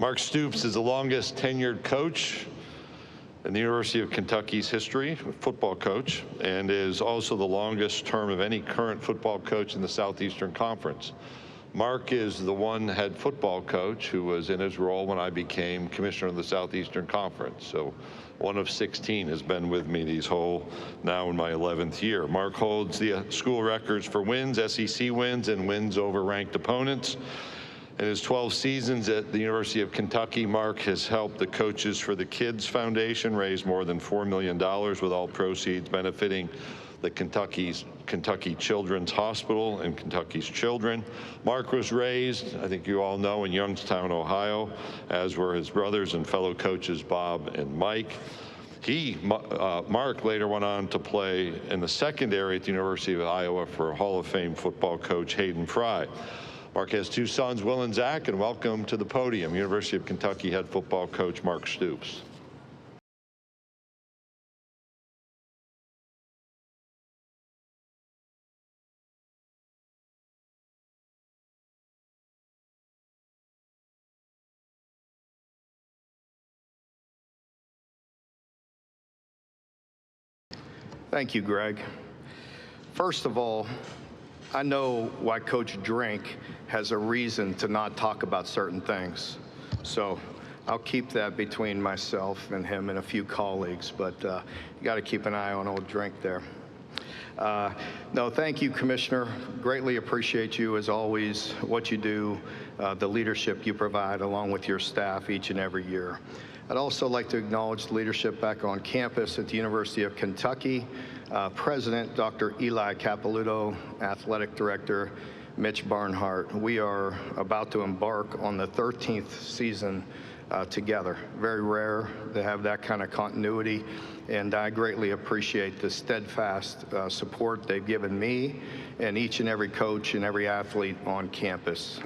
Mark Stoops is the longest tenured coach in the University of Kentucky's history, football coach, and is also the longest term of any current football coach in the Southeastern Conference. Mark is the one head football coach who was in his role when I became commissioner of the Southeastern Conference. So one of 16 has been with me these now in my 11th year. Mark holds the school records for wins, SEC wins, and wins over ranked opponents. In his 12 seasons at the University of Kentucky, Mark has helped the Coaches for the Kids Foundation raise more than $4 million, with all proceeds benefiting the Kentucky Children's Hospital and Kentucky's children. Mark was raised, I think you all know, in Youngstown, Ohio, as were his brothers and fellow coaches Bob and Mike. Mark later went on to play in the secondary at the University of Iowa for Hall of Fame football coach Hayden Fry. Mark has two sons, Will and Zach, and welcome to the podium, University of Kentucky head football coach Mark Stoops. Thank you, Greg. First of all, I know why Coach Drink has a reason to not talk about certain things. So I'll keep that between myself and him and a few colleagues, but you got to keep an eye on old Drink there. No, thank you, Commissioner. Greatly appreciate you, as always, what you do, the leadership you provide along with your staff each and every year. I'd also like to acknowledge the leadership back on campus at the University of Kentucky, President Dr. Eli Capilouto, Athletic Director Mitch Barnhart. We are about to embark on the 13th season together. Very rare to have that kind of continuity, and I greatly appreciate the steadfast support they've given me and each and every coach and every athlete on campus.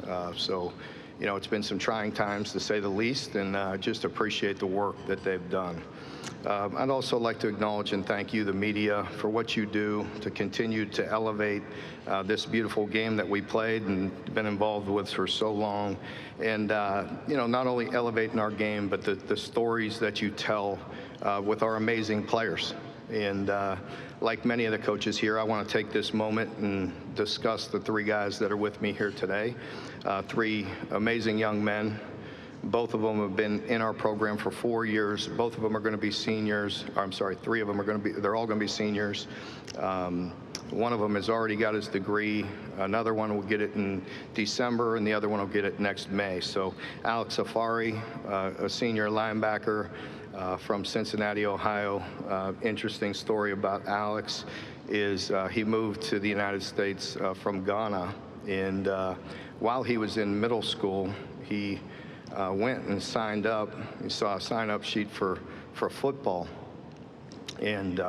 You know, it's been some trying times, to say the least, and just appreciate the work that they've done. I'd also like to acknowledge and thank you, the media, for what you do to continue to elevate this beautiful game that we played and been involved with for so long. And, you know, not only elevating our game, but the stories that you tell with our amazing players. And like many of the coaches here, I want to take this moment and discuss the three guys that are with me here today. Three amazing young men. Both of them have been in our program for 4 years. Both of them are going to be seniors. I'm sorry, three of them are going to be, they're all going to be seniors. One of them has already got his degree. Another one will get it in December, and the other one will get it next May. So Alex Safari, a senior linebacker from Cincinnati, Ohio. Interesting story about Alex is he moved to the United States from Ghana, and while he was in middle school, he went and signed up. He saw a sign-up sheet for football, and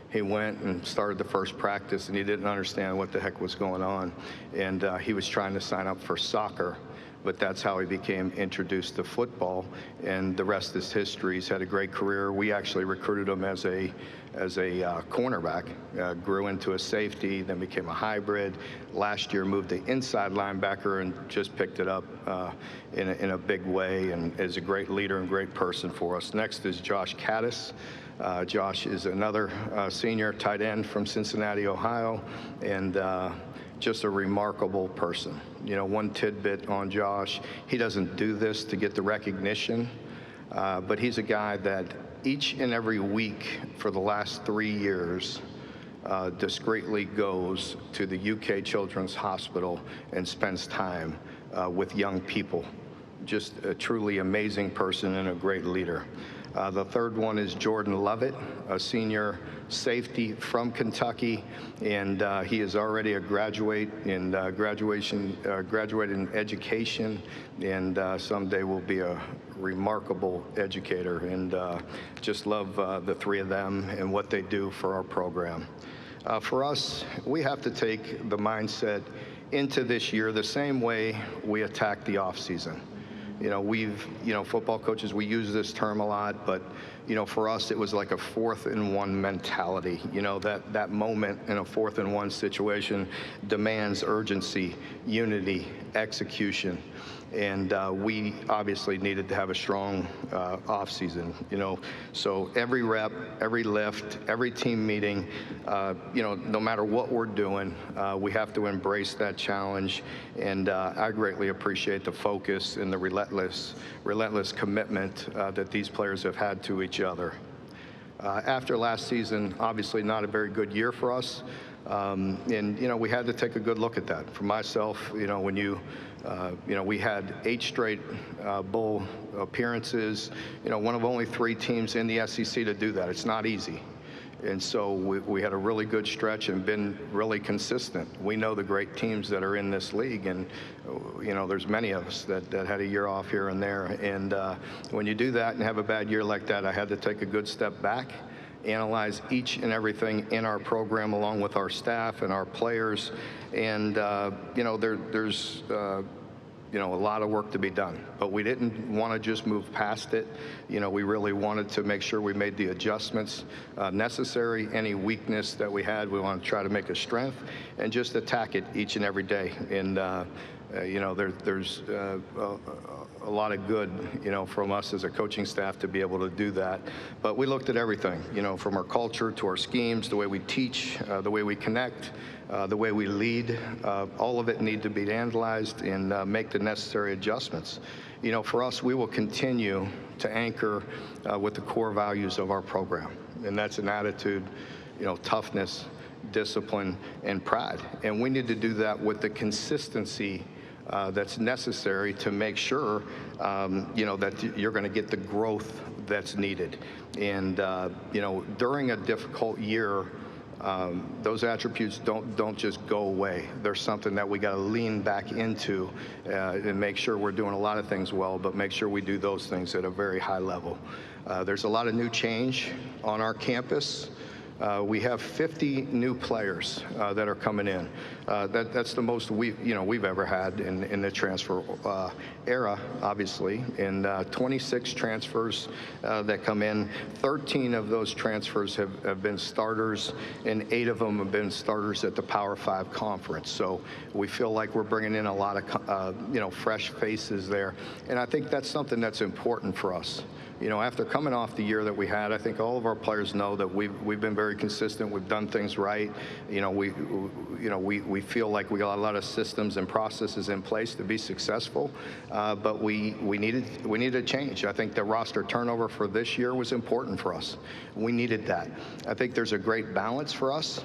he went and started the first practice, and he didn't understand what the heck was going on, and he was trying to sign up for soccer, but that's how he became introduced to football, and the rest is history. He's had a great career. We actually recruited him as a cornerback, grew into a safety, then became a hybrid. Last year moved to inside linebacker and just picked it up in a big way, and is a great leader and great person for us. Next is Josh Caddis. Josh is another senior tight end from Cincinnati, Ohio, and just a remarkable person. You know, one tidbit on Josh, he doesn't do this to get the recognition, but he's a guy that each and every week for the last 3 years discreetly goes to the UK Children's Hospital and spends time with young people. Just a truly amazing person and a great leader. The third one is Jordan Lovett, a senior safety from Kentucky, and he is already a graduate in graduate in education, and someday will be a remarkable educator, and just love the three of them and what they do for our program. For us, we have to take the mindset into this year the same way we attack the off season. You know, football coaches, we use this term a lot, but, you know, for us, it was like a 4th and 1 mentality. You know, that moment in a 4th and 1 situation demands urgency, unity, execution. And we obviously needed to have a strong off season, so every rep, every lift, every team meeting, no matter what we're doing, we have to embrace that challenge. And I greatly appreciate the focus and the relentless commitment that these players have had to each other. After last season, obviously not a very good year for us. And we had to take a good look at that. For myself, when we had 8 straight bowl appearances, one of only 3 teams in the SEC to do that. It's not easy. And so we had a really good stretch and been really consistent. We know the great teams that are in this league, and there's many of us that had a year off here and there. And when you do that and have a bad year like that, I had to take a good step back, analyze each and everything in our program along with our staff and our players. And there's a lot of work to be done, but we didn't want to just move past it. We really wanted to make sure we made the adjustments necessary. Any weakness that we had, we want to try to make a strength and just attack it each and every day. And there's a lot of good, from us as a coaching staff to be able to do that. But we looked at everything, from our culture to our schemes, the way we teach, the way we connect, the way we lead. All of it need to be analyzed and make the necessary adjustments. For us, we will continue to anchor with the core values of our program, and that's an attitude, toughness, discipline, and pride. And we need to do that with the consistency that's necessary to make sure, that you're going to get the growth that's needed. And, during a difficult year, those attributes don't just go away. There's something that we got to lean back into and make sure we're doing a lot of things well, but make sure we do those things at a very high level. There's a lot of new change on our campus. We have 50 new players that are coming in. That's the most we've ever had in the transfer era, obviously. And 26 transfers that come in. 13 of those transfers have been starters, and 8 of them have been starters at the Power 5 conference. So we feel like we're bringing in a lot of fresh faces there, and I think that's something that's important for us. After coming off the year that we had, I think all of our players know that we've been very consistent. We've done things right. We feel like we got a lot of systems and processes in place to be successful, but we needed a change. I think the roster turnover for this year was important for us. We needed that. I think there's a great balance for us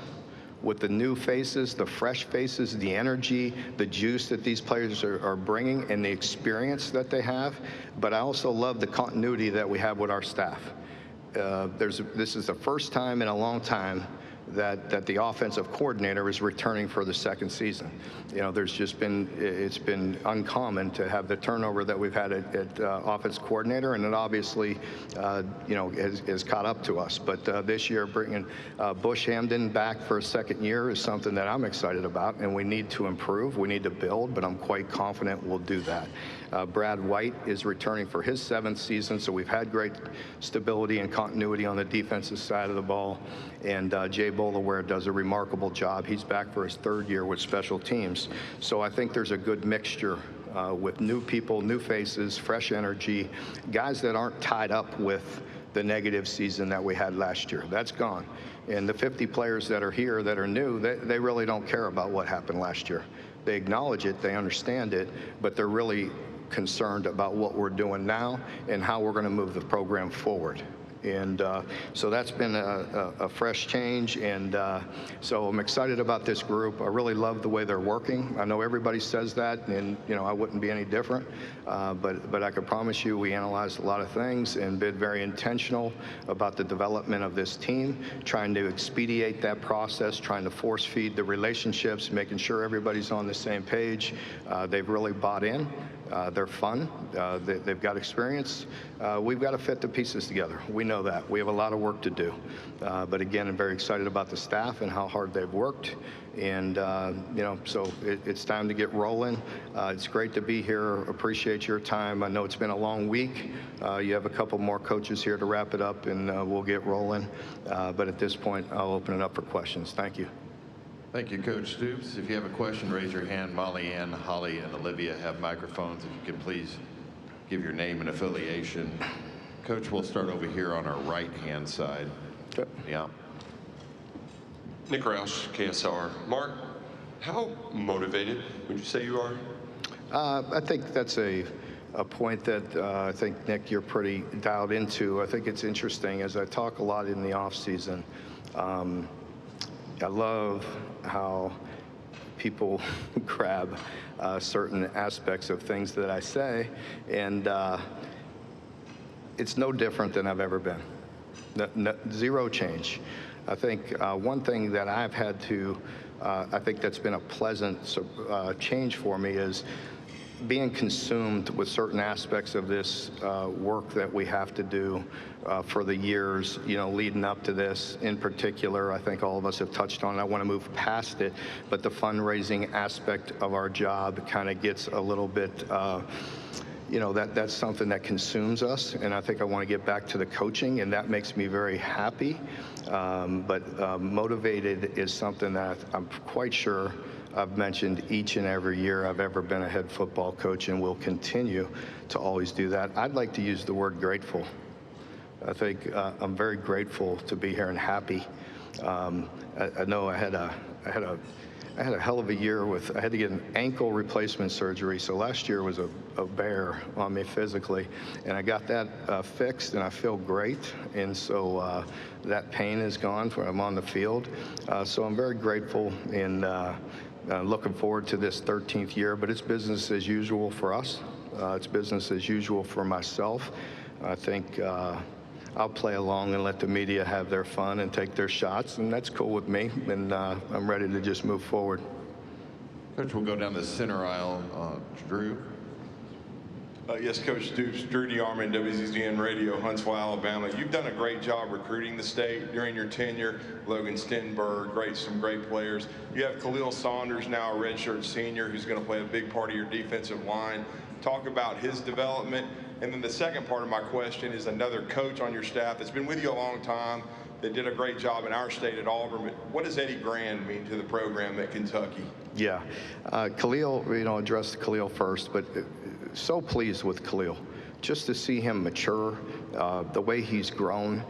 with the new faces, the fresh faces, the energy, the juice that these players are bringing, and the experience that they have. But I also love the continuity that we have with our staff. This is the first time in a long time that the offensive coordinator is returning for the second season. It's been uncommon to have the turnover that we've had at offense coordinator, and it obviously, has caught up to us. But this year, bringing Bush Hamden back for a second year is something that I'm excited about, and we need to improve. We need to build, but I'm quite confident we'll do that. Brad White is returning for his 7th season, so we've had great stability and continuity on the defensive side of the ball. And Jay Bolaware does a remarkable job. He's back for his 3rd year with special teams. So I think there's a good mixture with new people, new faces, fresh energy, guys that aren't tied up with the negative season that we had last year. That's gone. And the 50 players that are here that are new, they really don't care about what happened last year. They acknowledge it, they understand it, but they're really concerned about what we're doing now and how we're going to move the program forward. And so that's been a fresh change, and so I'm excited about this group. I really love the way they're working. I know everybody says that, and I wouldn't be any different, but I can promise you we analyzed a lot of things and been very intentional about the development of this team, trying to expedite that process, trying to force feed the relationships, making sure everybody's on the same page. They've really bought in. They're fun. They've got experience. We've got to fit the pieces together. We know that. We have a lot of work to do. But again, I'm very excited about the staff and how hard they've worked. And, so it's time to get rolling. It's great to be here. Appreciate your time. I know it's been a long week. You have a couple more coaches here to wrap it up, and we'll get rolling. But at this point, I'll open it up for questions. Thank you. Thank you, Coach Stoops. If you have a question, raise your hand. Molly Ann, Holly, and Olivia have microphones. If you could please give your name and affiliation. Coach, we'll start over here on our right-hand side. Okay. Yeah. Nick Roush, KSR. Mark, how motivated would you say you are? I think that's a point that I think, Nick, you're pretty dialed into. I think it's interesting, as I talk a lot in the off-season, I love how people grab certain aspects of things that I say, and it's no different than I've ever been. Zero change. I think one thing that I've had to, I think that's been a pleasant change for me is being consumed with certain aspects of this work that we have to do for the years, leading up to this. In particular, I think all of us have touched on it. I want to move past it, but the fundraising aspect of our job kind of gets a little bit, that's something that consumes us, and I think I want to get back to the coaching, and that makes me very happy. But motivated is something that I'm quite sure I've mentioned each and every year I've ever been a head football coach, and will continue to always do that. I'd like to use the word grateful. I think I'm very grateful to be here and happy. I know I had a hell of a year I had to get an ankle replacement surgery. So last year was a bear on me physically, and I got that fixed, and I feel great. And so that pain is gone when I'm on the field. So I'm very grateful, and looking forward to this 13th year, but it's business as usual for us. It's business as usual for myself. I think I'll play along and let the media have their fun and take their shots, and that's cool with me, and I'm ready to just move forward. Coach, we'll go down the center aisle. Drew. Yes, Coach Stoops, Drew DeArmond, WZZN Radio, Huntsville, Alabama. You've done a great job recruiting the state during your tenure. Logan Stenberg, some great players. You have Khalil Saunders, now a redshirt senior, who's going to play a big part of your defensive line. Talk about his development. And then the second part of my question is another coach on your staff that's been with you a long time, that did a great job in our state at Auburn. But what does Eddie Grand mean to the program at Kentucky? Yeah, Khalil, addressed Khalil first, but so pleased with Khalil. Just to see him mature, the way he's grown.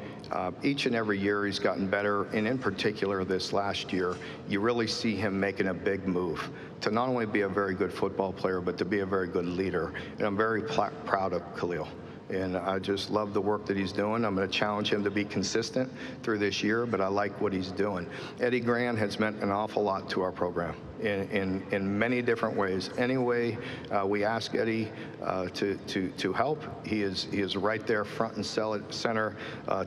Each and every year he's gotten better, and in particular this last year, you really see him making a big move to not only be a very good football player, but to be a very good leader. And I'm very proud of Khalil. And I just love the work that he's doing. I'm going to challenge him to be consistent through this year, but I like what he's doing. Eddie Grand has meant an awful lot to our program in many different ways. Any way we ask Eddie to help, he is right there front and center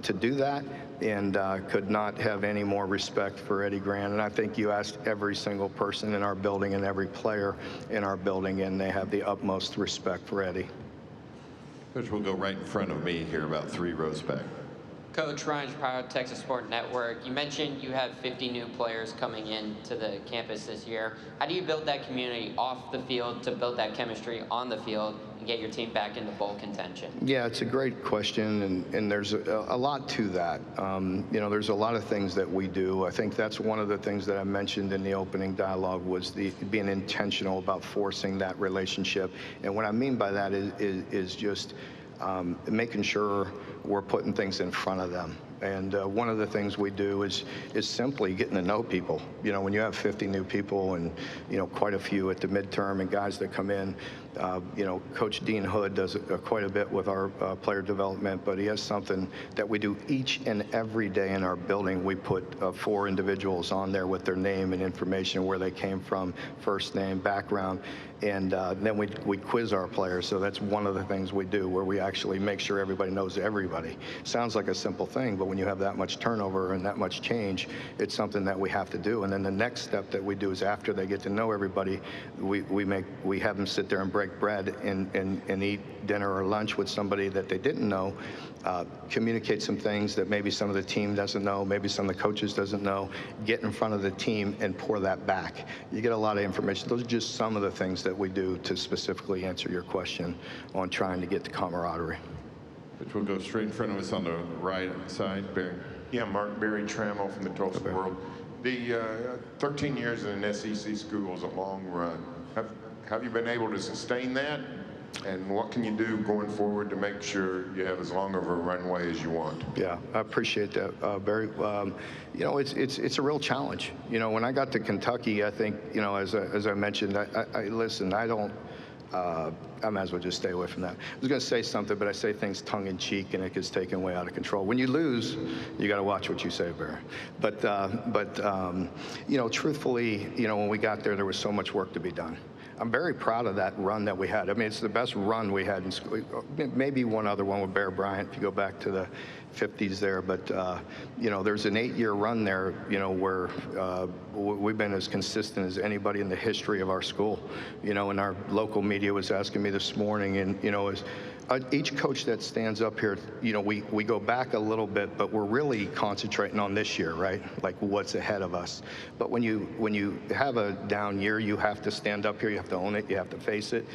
to do that, and could not have any more respect for Eddie Grand. And I think you asked every single person in our building and every player in our building, and they have the utmost respect for Eddie. Coach, we'll go right in front of me here, about 3 rows back. Coach Ryan Shapiro, Texas Sport Network. You mentioned you have 50 new players coming in to the campus this year. How do you build that community off the field to build that chemistry on the field and get your team back into bowl contention? Yeah, it's a great question, and there's a lot to that. There's a lot of things that we do. I think that's one of the things that I mentioned in the opening dialogue was being intentional about forcing that relationship. And what I mean by that is just making sure we're putting things in front of them. And one of the things we do is simply getting to know people. When you have 50 new people and, quite a few at the midterm and guys that come in, Coach Dean Hood does quite a bit with our player development, but he has something that we do each and every day in our building. We put 4 individuals on there with their name and information, where they came from, first name, background, and then we quiz our players. So that's one of the things we do, where we actually make sure everybody knows everybody. Sounds like a simple thing, but when you have that much turnover and that much change, it's something that we have to do. And then the next step that we do is, after they get to know everybody, we have them sit there and break bread and eat dinner or lunch with somebody that they didn't know, communicate some things that maybe some of the team doesn't know, maybe some of the coaches doesn't know, get in front of the team and pour that back. You get a lot of information. Those are just some of the things that we do to specifically answer your question on trying to get the camaraderie. Which will go straight in front of us on the right side, Barry. Yeah, Mark, Barry Trammell from the Tulsa World. The 13 years in an SEC school is a long run. Have you been able to sustain that? And what can you do going forward to make sure you have as long of a runway as you want? Yeah, I appreciate that, Barry. You know, it's a real challenge. You know, when I got to Kentucky, I think, you know, as I mentioned, listen, I don't. I might as well just stay away from that. I was going to say something, but I say things tongue in cheek, and it gets taken way out of control. When you lose, you got to watch what you say, Barry. But you know, truthfully, you know, when we got there was so much work to be done. I'm very proud of that run that we had. I mean, it's the best run we had in school. Maybe one other one with Bear Bryant, if you go back to the 50s there. But, you know, there's an 8-year run there, you know, where we've been as consistent as anybody in the history of our school. You know, and our local media was asking me this morning, and, you know, each coach that stands up here, you know, we go back a little bit, but we're really concentrating on this year, right? Like what's ahead of us. But when you have a down year, you have to stand up here, you have to own it, you have to face it,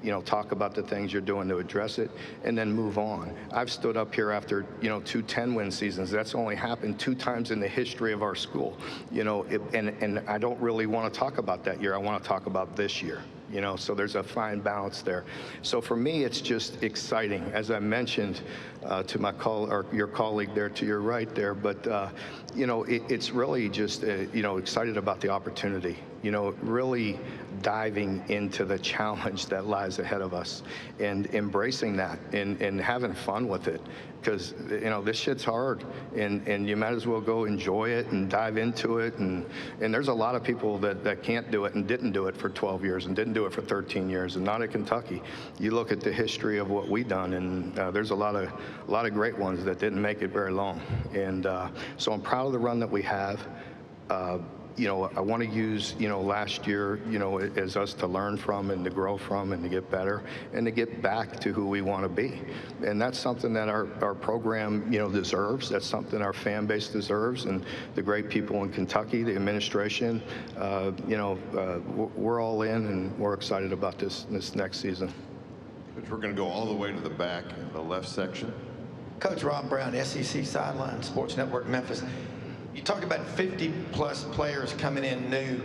you know, talk about the things you're doing to address it, and then move on. I've stood up here after, you know, 2 10-win seasons. That's only happened 2 times in the history of our school, you know, and I don't really want to talk about that year. I want to talk about this year. You know, so there's a fine balance there. So for me, it's just exciting, as I mentioned to your colleague there to your right there. But you know, it's really just you know, excited about the opportunity. You know, really diving into the challenge that lies ahead of us and embracing that and having fun with it. Because, you know, this shit's hard, and you might as well go enjoy it and dive into it. And there's a lot of people that can't do it and didn't do it for 12 years and didn't do it for 13 years, and not at Kentucky. You look at the history of what we've done, and there's a lot of great ones that didn't make it very long. And so I'm proud of the run that we have. You know, I want to use, you know, last year, you know, as us to learn from and to grow from and to get better and to get back to who we want to be. And that's something that our program, you know, deserves. That's something our fan base deserves. And the great people in Kentucky, the administration, you know, we're all in, and we're excited about this next season. Coach, we're going to go all the way to the back in the left section. Coach Rob Brown, SEC Sideline, Sports Network, Memphis. You talked about 50-plus players coming in new.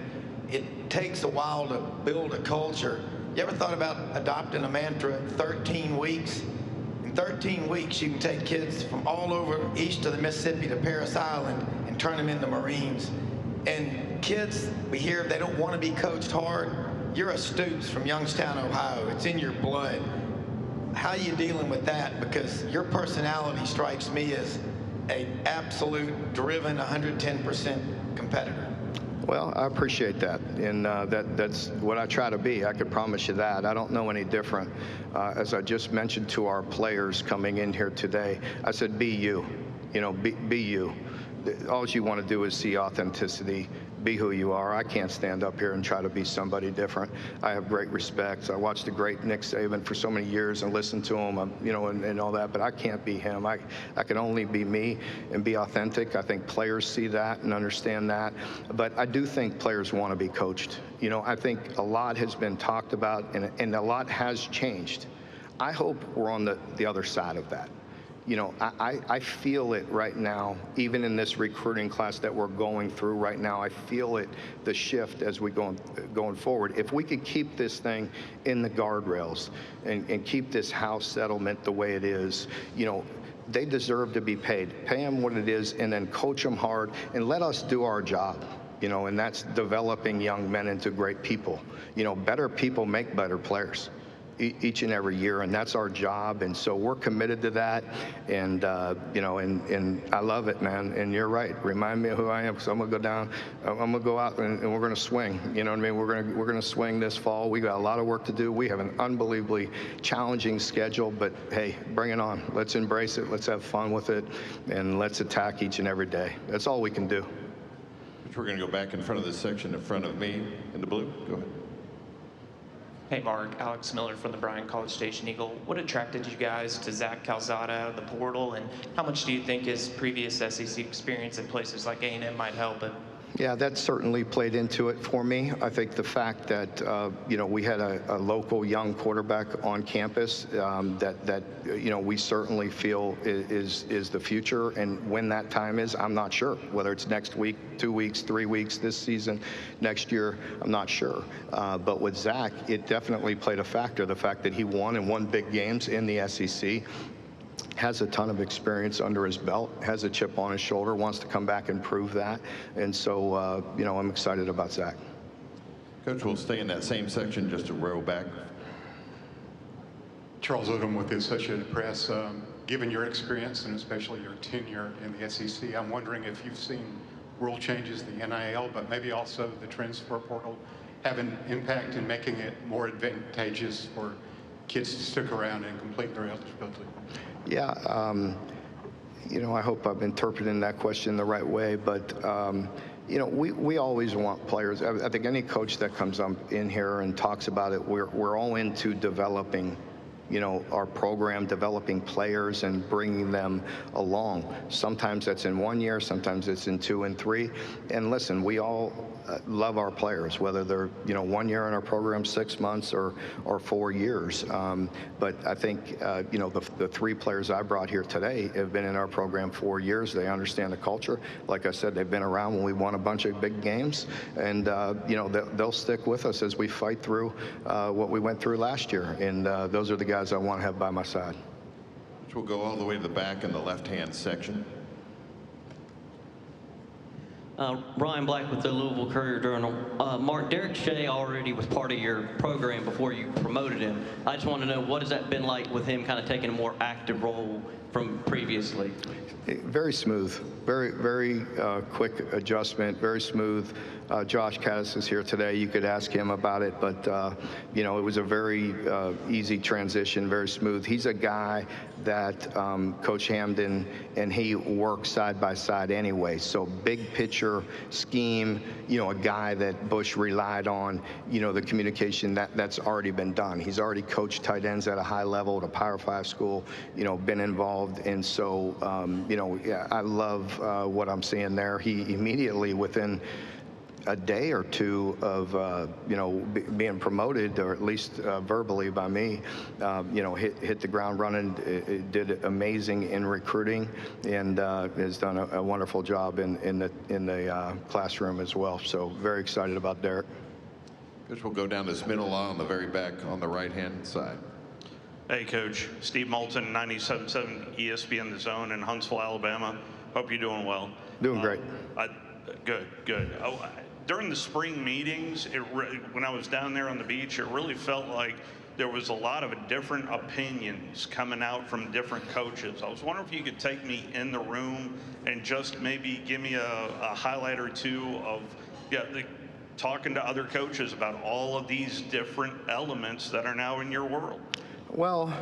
It takes a while to build a culture. You ever thought about adopting a mantra, 13 weeks? In 13 weeks, you can take kids from all over east of the Mississippi to Parris Island and turn them into Marines. And kids, we hear they don't want to be coached hard. You're a Stoops from Youngstown, Ohio. It's in your blood. How are you dealing with that? Because your personality strikes me as an absolute driven 110% competitor. Well, I appreciate that, and that's what I try to be. I could promise you that. I don't know any different. As I just mentioned to our players coming in here today, I said, be you. You know, be you. All you want to do is see authenticity, be who you are. I can't stand up here and try to be somebody different. I have great respect. I watched the great Nick Saban for so many years and listened to him, you know, and all that, but I can't be him. I can only be me and be authentic. I think players see that and understand that, but I do think players want to be coached. You know, I think a lot has been talked about and a lot has changed. I hope we're on the other side of that. You know, I feel it right now, even in this recruiting class that we're going through right now. I feel it, the shift as we going forward. If we could keep this thing in the guardrails and keep this house settlement the way it is, you know, they deserve to be paid. Pay them what it is, and then coach them hard, and let us do our job. You know, and that's developing young men into great people. You know, better people make better players each and every year, and that's our job, and so we're committed to that. And you know, and I love it, man. And you're right, remind me of who I am, because I'm gonna go down, I'm gonna go out and we're gonna swing. You know what I mean? We're gonna swing this fall. We got a lot of work to do. We have an unbelievably challenging schedule, but hey, bring it on. Let's embrace it, let's have fun with it, and let's attack each and every day. That's all we can do. We're going to go back in front of this section in front of me in the blue. Go ahead. Hey Mark, Alex Miller from the Bryan College Station Eagle. What attracted you guys to Zach Calzada out of the portal, and how much do you think his previous SEC experience at places like A&M might help him? Yeah, that certainly played into it for me. I think the fact that we had a local young quarterback on campus that we certainly feel is the future, and when that time is, I'm not sure. Whether it's next week, 2 weeks, 3 weeks, this season, next year, I'm not sure. But with Zach, it definitely played a factor. The fact that he won big games in the SEC. Has a ton of experience under his belt, has a chip on his shoulder, wants to come back and prove that. And so, I'm excited about Zach. Coach, we'll stay in that same section just a row back. Charles Odom with the Associated Press. Given your experience and especially your tenure in the SEC, I'm wondering if you've seen rule changes, the NIL, but maybe also the transfer portal, have an impact in making it more advantageous for kids to stick around and complete their eligibility. Yeah, I hope I'm interpreting that question the right way, but we always want players. I think any coach that comes up in here and talks about it, we're all into developing our program, developing players and bringing them along. Sometimes that's in 1 year, sometimes it's in 2 and 3. And listen, we all love our players, whether they're 1 year in our program, 6 months, or 4 years. But I think the 3 players I brought here today have been in our program 4 years. They understand the culture. Like I said, they've been around when we won a bunch of big games, and they'll stick with us as we fight through what we went through last year. And those are the guys I want to have by my side. Which will go all the way to the back in the left-hand section. Ryan Black with the Louisville Courier-Journal. Mark, Derek Shea already was part of your program before you promoted him. I just want to know, what has that been like with him kind of taking a more active role from previously? Very smooth, very quick adjustment, very smooth. Josh Caddis is here today. You could ask him about it, but it was a very easy transition, very smooth. He's a guy that Coach Hamden and he work side by side anyway. So big picture scheme, a guy that Bush relied on, the communication that's already been done. He's already coached tight ends at a high level at a Power 5 school, been involved. And so, yeah, I love what I'm seeing there. He immediately, within a day or two of being promoted, or at least verbally by me, hit the ground running. It did amazing in recruiting, and has done a wonderful job in the classroom as well. So very excited about Derek. Coach, we'll go down this middle aisle on the very back on the right-hand side. Hey, Coach. Steve Moulton, 97.7 ESPN The Zone in Huntsville, Alabama. Hope you're doing well. Doing great. Good. During the spring meetings, when I was down there on the beach, it really felt like there was a lot of different opinions coming out from different coaches. I was wondering if you could take me in the room and just maybe give me a highlight or two of talking to other coaches about all of these different elements that are now in your world. Well,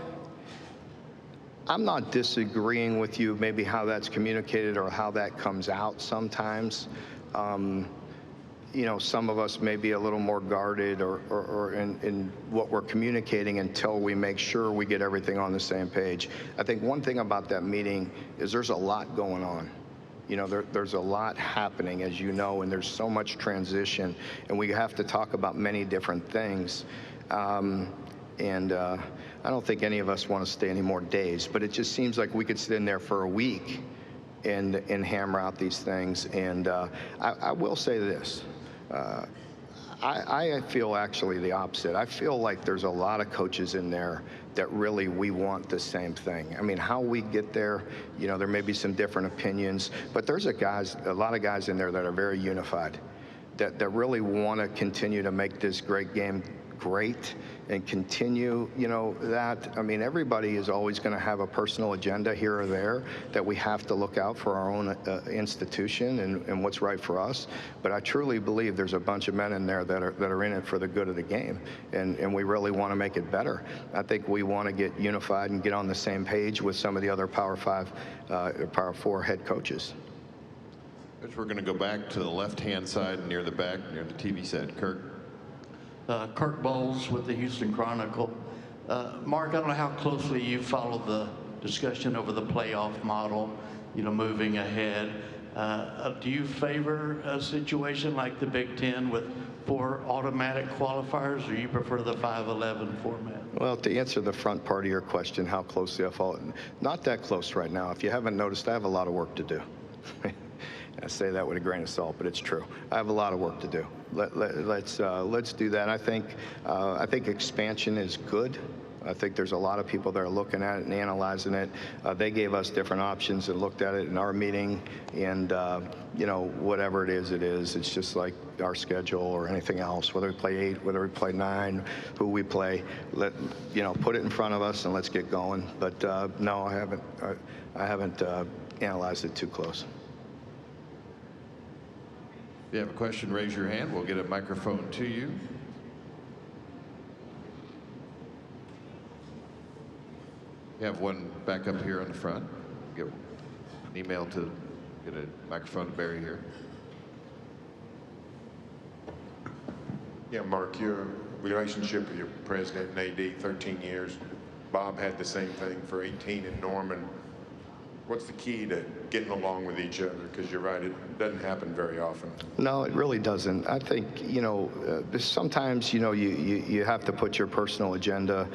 I'm not disagreeing with you maybe how that's communicated or how that comes out sometimes. Some of us may be a little more guarded or in what we're communicating until we make sure we get everything on the same page. I think one thing about that meeting is there's a lot going on. There's a lot happening, as you know, and there's so much transition, and we have to talk about many different things. I don't think any of us want to stay any more days, but it just seems like we could sit in there for a week and hammer out these things. And I will say this. I feel actually the opposite. I feel like there's a lot of coaches in there that really we want the same thing. I mean, how we get there, there may be some different opinions, but there's a lot of guys in there that are very unified, that really want to continue to make this great game great and continue, that. I mean, everybody is always going to have a personal agenda here or there that we have to look out for our own institution and what's right for us. But I truly believe there's a bunch of men in there that are in it for the good of the game, and we really want to make it better. I think we want to get unified and get on the same page with some of the other Power 5, Power 4 head coaches. Coach, we're going to go back to the left-hand side near the back, near the TV set. Kirk. Kirk Bowles with the Houston Chronicle. Mark, I don't know how closely you followed the discussion over the playoff model, moving ahead. Do you favor a situation like the Big Ten with 4 automatic qualifiers, or you prefer the 5-11 format? Well, to answer the front part of your question, how close the FL, not that close right now. If you haven't noticed, I have a lot of work to do. I say that with a grain of salt, but it's true. I have a lot of work to do. Let's do that. I think expansion is good. I think there's a lot of people that are looking at it and analyzing it. They gave us different options and looked at it in our meeting, and you know, whatever it is, it's just like our schedule or anything else. Whether we play 8, whether we play 9, who we play, put it in front of us and let's get going. But no, I haven't analyzed it too close. If you have a question, raise your hand. We'll get a microphone to you. You have one back up here on the front. Get an email to get a microphone to Barry here. Yeah, Mark, your relationship with your president and AD, 13 years. Bob had the same thing for 18 in Norman. What's the key to getting along with each other? Because you're right, it doesn't happen very often. No, it really doesn't. I think, sometimes, you have to put your personal agenda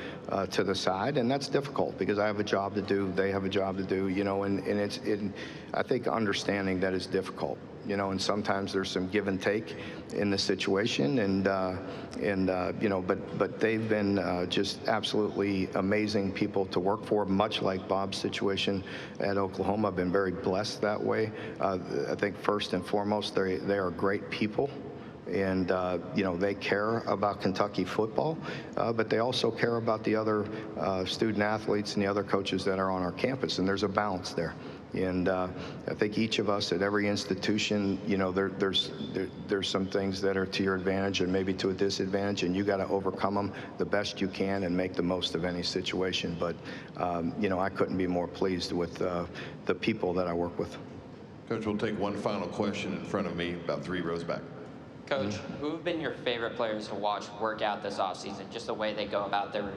to the side, and that's difficult because I have a job to do, they have a job to do, and I think understanding that is difficult. And sometimes there's some give and take in the situation, but they've been just absolutely amazing people to work for, much like Bob's situation at Oklahoma. I've been very blessed that way. I think first and foremost, they are great people. And, they care about Kentucky football, but they also care about the other student athletes and the other coaches that are on our campus, and there's a balance there. And I think each of us at every institution, there's some things that are to your advantage and maybe to a disadvantage, and you got to overcome them the best you can and make the most of any situation. But, I couldn't be more pleased with the people that I work with. Coach, we'll take one final question in front of me, about 3 rows back. Coach, who have been your favorite players to watch work out this offseason, just the way they go about their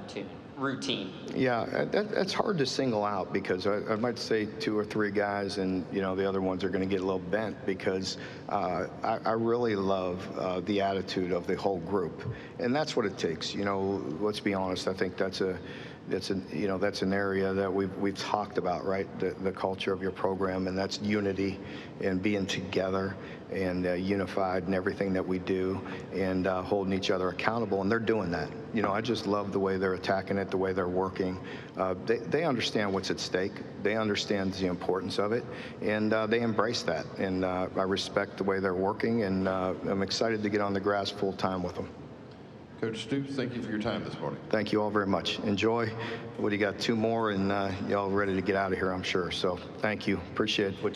routine? Yeah, that's hard to single out because I might say 2 or 3 guys, and the other ones are going to get a little bent because I really love the attitude of the whole group, and that's what it takes. Let's be honest. I think that's an area that we've talked about, right? The culture of your program, and that's unity and being together and unified in everything that we do, and holding each other accountable, and they're doing that. I just love the way they're attacking it, the way they're working. They understand what's at stake. They understand the importance of it, and they embrace that. And I respect the way they're working, and I'm excited to get on the grass full time with them. Coach Stoops, thank you for your time this morning. Thank you all very much. Enjoy. What do you got? 2 more, and y'all ready to get out of here, I'm sure. So thank you. Appreciate what